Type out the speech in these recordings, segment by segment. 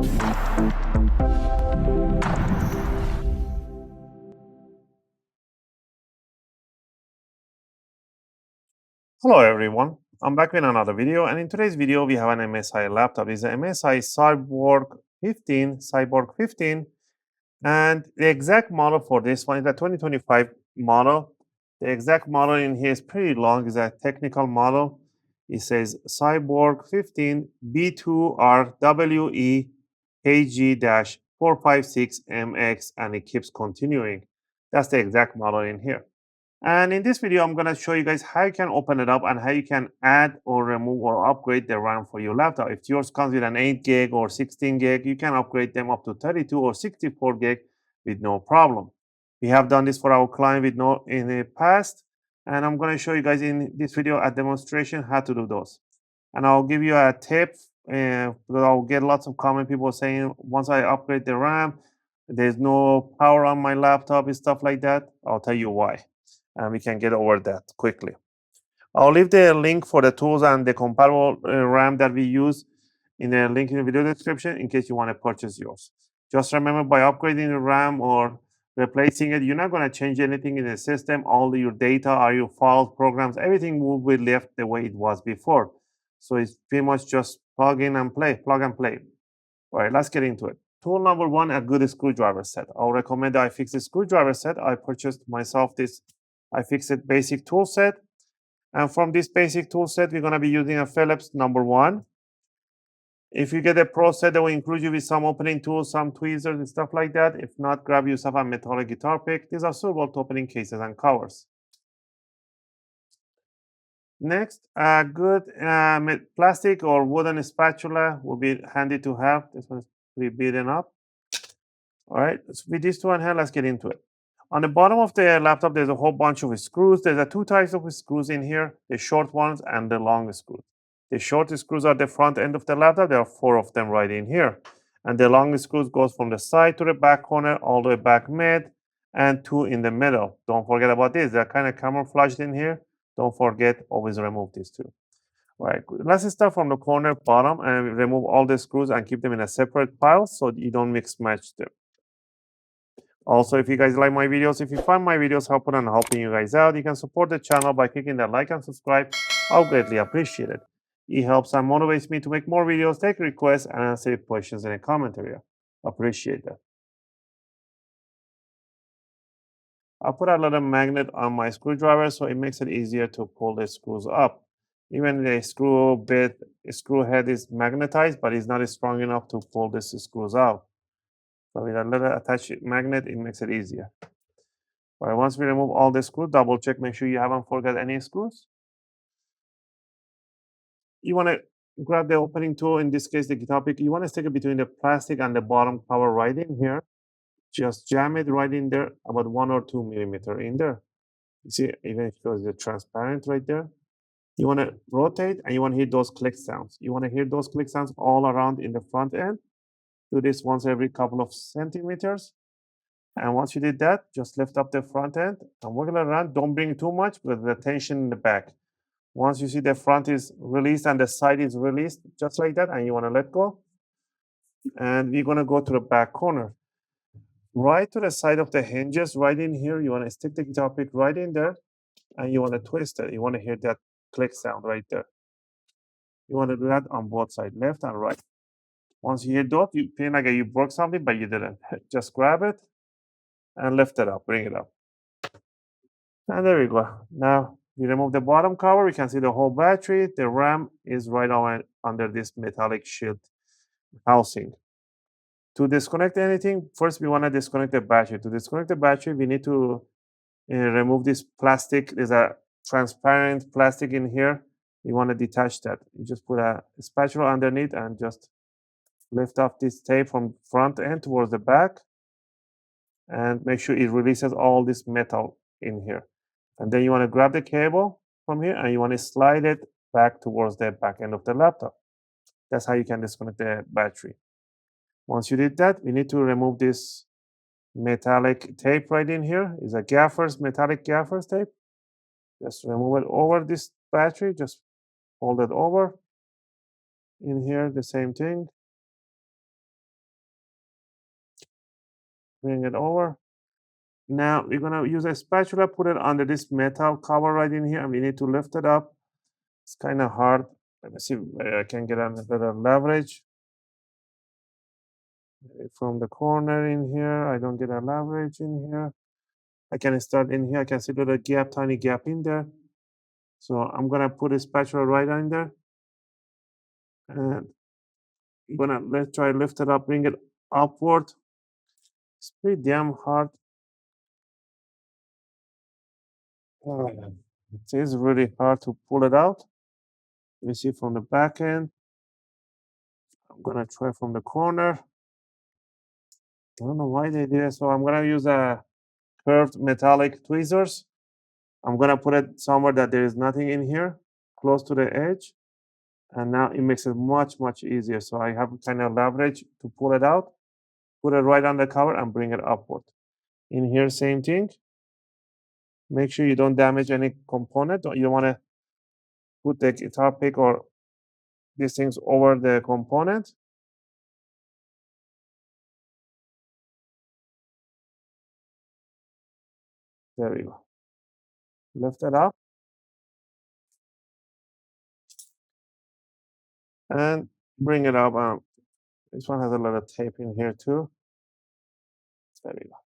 Hello everyone, I'm back with another video, and in today's video we have an MSI laptop. It's an MSI Cyborg 15, and the exact model for this one is a 2025 model. The exact model in here is pretty long, it's a technical model. It says Cyborg 15 B2RWEKG-456MX, and it keeps continuing. That's the exact model in here. And in this video, I'm going to show you guys how you can open it up and how you can add or remove or upgrade the RAM for your laptop. If yours comes with an 8 gig or 16 gig, you can upgrade them up to 32 or 64 gig with no problem. We have done this for our client in the past, and I'm going to show you guys in this video a demonstration how to do those. And I'll give you a tip because I'll get lots of comment people saying once I upgrade the RAM, there's no power on my laptop and stuff like that. I'll tell you why, and we can get over that quickly. I'll leave the link for the tools and the compatible RAM that we use in the link in the video description in case you want to purchase yours. Just remember, by upgrading the RAM or replacing it, you're not going to change anything in the system. All your data, all your files, programs, everything will be left the way it was before. So it's pretty much just plug and play. All right, let's get into it. Tool number one, a good screwdriver set. I'll recommend the iFixit screwdriver set. I purchased myself this iFixit basic tool set. And from this basic tool set, we're going to be using a Phillips number one. If you get a pro set, that will include you with some opening tools, some tweezers and stuff like that. If not, grab yourself a metallic guitar pick. These are suitable to opening cases and covers. Next, a good plastic or wooden spatula will be handy to have. This one's pretty beaten up. All right, so with these two in hand, let's get into it. On the bottom of the laptop, there's a whole bunch of screws. There's two types of screws in here, the short ones and the long screws. The short screws are the front end of the laptop. There are 4 of them right in here. And the long screws goes from the side to the back corner, all the way back mid, and 2 in the middle. Don't forget about this. They're kind of camouflaged in here. Don't forget, always remove these 2. All right, let's start from the corner bottom and remove all the screws and keep them in a separate pile so you don't mix match them. Also, if you guys like my videos, if you find my videos helpful and helping you guys out, you can support the channel by clicking that like and subscribe. I'll greatly appreciate it. It helps and motivates me to make more videos, take requests, and answer your questions in the comment area. Appreciate that. I'll put a little magnet on my screwdriver so it makes it easier to pull the screws up. Even the screw head is magnetized, but it's not strong enough to pull these screws out. So with a little attached magnet, it makes it easier. All right, once we remove all the screws, double check, make sure you haven't forgot any screws. You want to grab the opening tool, in this case, the guitar pick. You want to stick it between the plastic and the bottom cover right in here. Just jam it right in there, about 1 or 2 millimeter in there. You see, even it shows the transparent right there. You want to rotate and you want to hear those click sounds. You want to hear those click sounds all around in the front end. Do this once every couple of centimeters. And once you did that, just lift up the front end and wiggle it around. Don't bring too much, but the tension in the back. Once you see the front is released and the side is released, just like that, and you want to let go. And we're going to go to the back corner. Right to the side of the hinges, right in here, you want to stick the guitar pick right in there, and you want to twist it. You want to hear that click sound right there. You want to do that on both sides, left and right. Once you hear that, you feel like you broke something, but you didn't. Just grab it and lift it up, bring it up. And there we go. Now we remove the bottom cover. We can see the whole battery. The RAM is right on under this metallic shield housing. To disconnect anything, first we want to disconnect the battery. To disconnect the battery, we need to remove this plastic. There's a transparent plastic in here. You want to detach that. You just put a spatula underneath and just lift off this tape from front end towards the back and make sure it releases all this metal in here. And then you want to grab the cable from here and you want to slide it back towards the back end of the laptop. That's how you can disconnect the battery. Once you did that, we need to remove this metallic tape right in here. It's a metallic gaffer's tape. Just remove it over this battery. Just hold it over. In here, the same thing. Bring it over. Now we're gonna use a spatula, put it under this metal cover right in here, and we need to lift it up. It's kind of hard. Let me see where I can get a better leverage. From the corner in here, I don't get a leverage in here. I can start in here. I can see a little gap, tiny gap in there. So I'm gonna put a spatula right in there, and I'm gonna let's try lift it up, bring it upward. It's pretty damn hard. It is really hard to pull it out. You see from the back end. I'm gonna try from the corner. I don't know why they did it. So I'm gonna use a curved metallic tweezers. I'm gonna put it somewhere that there is nothing in here, close to the edge. And now it makes it much easier. So I have kind of leverage to pull it out, put it right on the cover and bring it upward. In here, same thing. Make sure you don't damage any component. You don't want to put the guitar pick or these things over the component. There we go. Lift it up and bring it up. This one has a lot of tape in here too. There we go.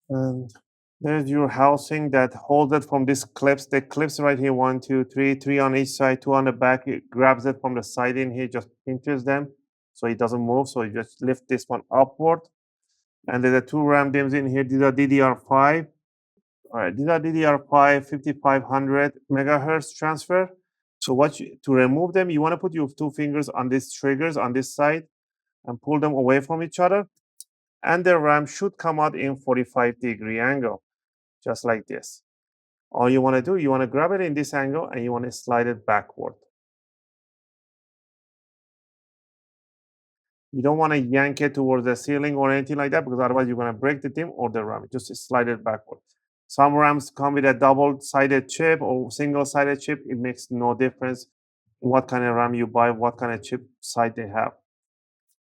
And there's your housing that holds it from these clips. The clips right here, 1, 2, 3, 3 on each side, 2 on the back. It grabs it from the side in here, just pinches them so it doesn't move. So you just lift this one upward. And there's the 2 RAM DIMMs in here. These are DDR5. All right, these are DDR5 5500 megahertz transfer. So to remove them, you want to put your 2 fingers on these triggers on this side and pull them away from each other. And the RAM should come out in 45-degree angle, just like this. All you want to do, you want to grab it in this angle and you want to slide it backward. You don't want to yank it towards the ceiling or anything like that because otherwise you're going to break the DIMM or the RAM. Just slide it backward. Some RAMs come with a double-sided chip or single-sided chip. It makes no difference what kind of RAM you buy, what kind of chip side they have.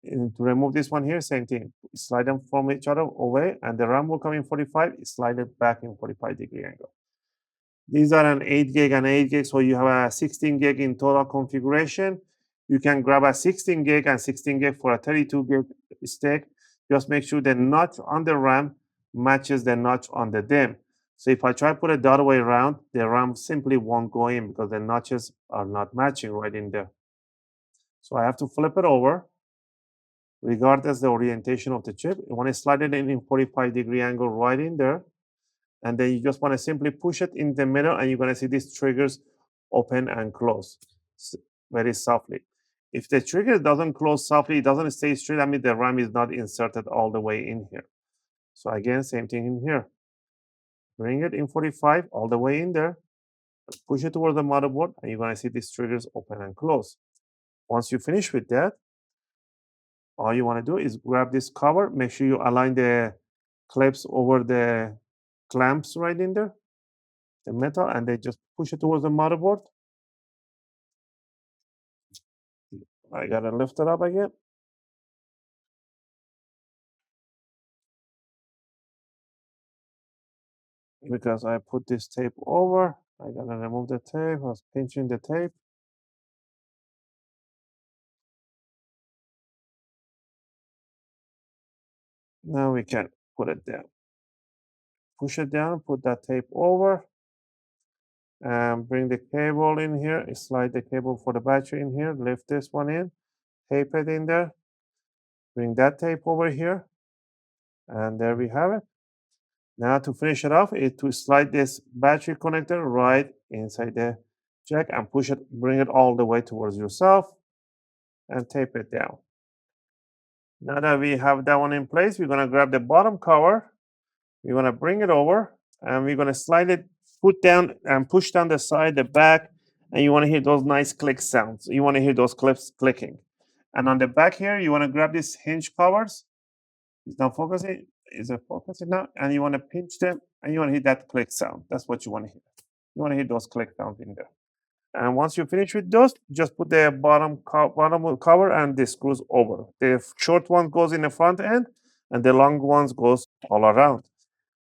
And to remove this one here, same thing. Slide them from each other away, and the RAM will come in 45. Slide it back in 45-degree angle. These are an 8 gig and 8 gig, so you have a 16 gig in total configuration. You can grab a 16 gig and 16 gig for a 32 gig stick. Just make sure the notch on the RAM matches the notch on the DIMM. So if I try to put it the other way around, the RAM simply won't go in because the notches are not matching right in there. So I have to flip it over, regardless the orientation of the chip. You want to slide it in 45-degree angle right in there. And then you just want to simply push it in the middle and you're going to see these triggers open and close very softly. If the trigger doesn't close softly, it doesn't stay straight, that means the RAM is not inserted all the way in here. So again, same thing in here. Bring it in 45 all the way in there, push it towards the motherboard, and you're going to see these triggers open and close. Once you finish with that, all you want to do is grab this cover, make sure you align the clips over the clamps right in there, the metal, and then just push it towards the motherboard. I gotta lift it up again. Because I put this tape over, I gotta remove the tape. I was pinching the tape. Now we can put it down. Push it down, put that tape over, and bring the cable in here. Slide the cable for the battery in here. Lift this one in, tape it in there. Bring that tape over here, and there we have it. Now to finish it off is to slide this battery connector right inside the jack and push it, bring it all the way towards yourself and tape it down. Now that we have that one in place, we're gonna grab the bottom cover, we're gonna bring it over and we're gonna slide it, put down and push down the side, the back, and you wanna hear those nice click sounds. You wanna hear those clips clicking. And on the back here, you wanna grab these hinge covers. It's not focusing. Is it focusing now? And you want to pinch them and you want to hit that click sound. That's what you want to hear. You want to hit those click sounds in there. And once you finish with those, just put the bottom cover and the screws over. The short one goes in the front end, and the long ones goes all around.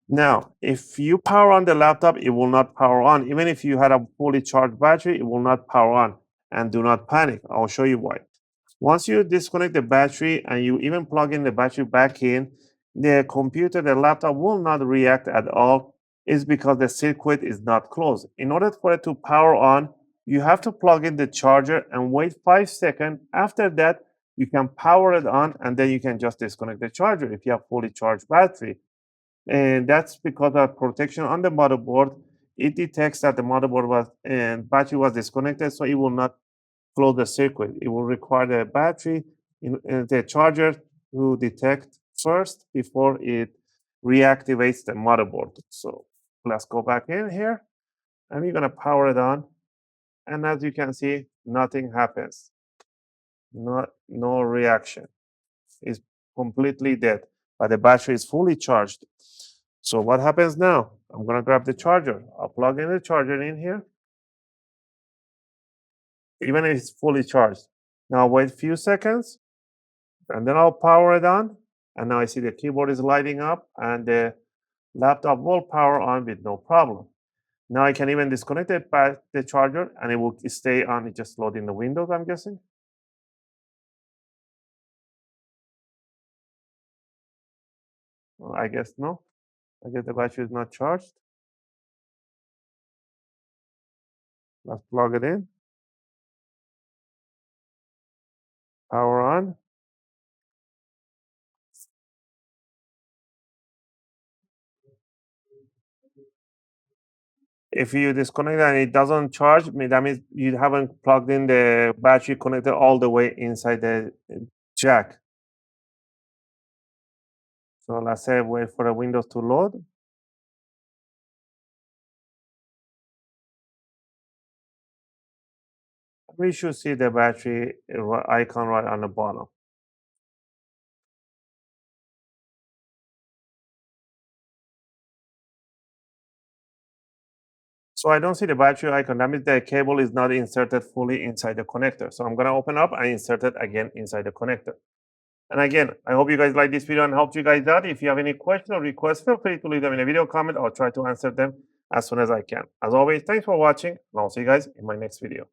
Now, if you power on the laptop, it will not power on. Even if you had a fully charged battery, it will not power on. And do not panic. I'll show you why. Once you disconnect the battery and you even plug in the battery back in, the computer, the laptop will not react at all. It's because the circuit is not closed. In order for it to power on, you have to plug in the charger and wait 5 seconds. After that, you can power it on, and then you can just disconnect the charger if you have fully charged battery. And that's because of protection on the motherboard. It detects that the motherboard was and battery was disconnected, so it will not close the circuit. It will require the battery in the charger to detect first before it reactivates the motherboard. So let's go back in here, and we're gonna power it on. And as you can see, nothing happens. No reaction. It's completely dead, but the battery is fully charged. So what happens now? I'm gonna grab the charger. I'll plug in the charger in here, even if it's fully charged. Now wait a few seconds, and then I'll power it on. And now I see the keyboard is lighting up, and the laptop will power on with no problem. Now I can even disconnect the charger, and it will stay on. It just loading the Windows, I'm guessing. Well, I guess no. I guess the battery is not charged. Let's plug it in. Power on. If you disconnect and it doesn't charge, that means you haven't plugged in the battery connector all the way inside the jack. So let's say wait for the Windows to load. We should see the battery icon right on the bottom. So I don't see the battery icon. That means the cable is not inserted fully inside the connector. So I'm gonna open up and insert it again inside the connector. And again, I hope you guys like this video and helped you guys out. If you have any questions or requests, feel free to leave them in a video comment. I'll try to answer them as soon as I can. As always, thanks for watching, and I'll see you guys in my next video.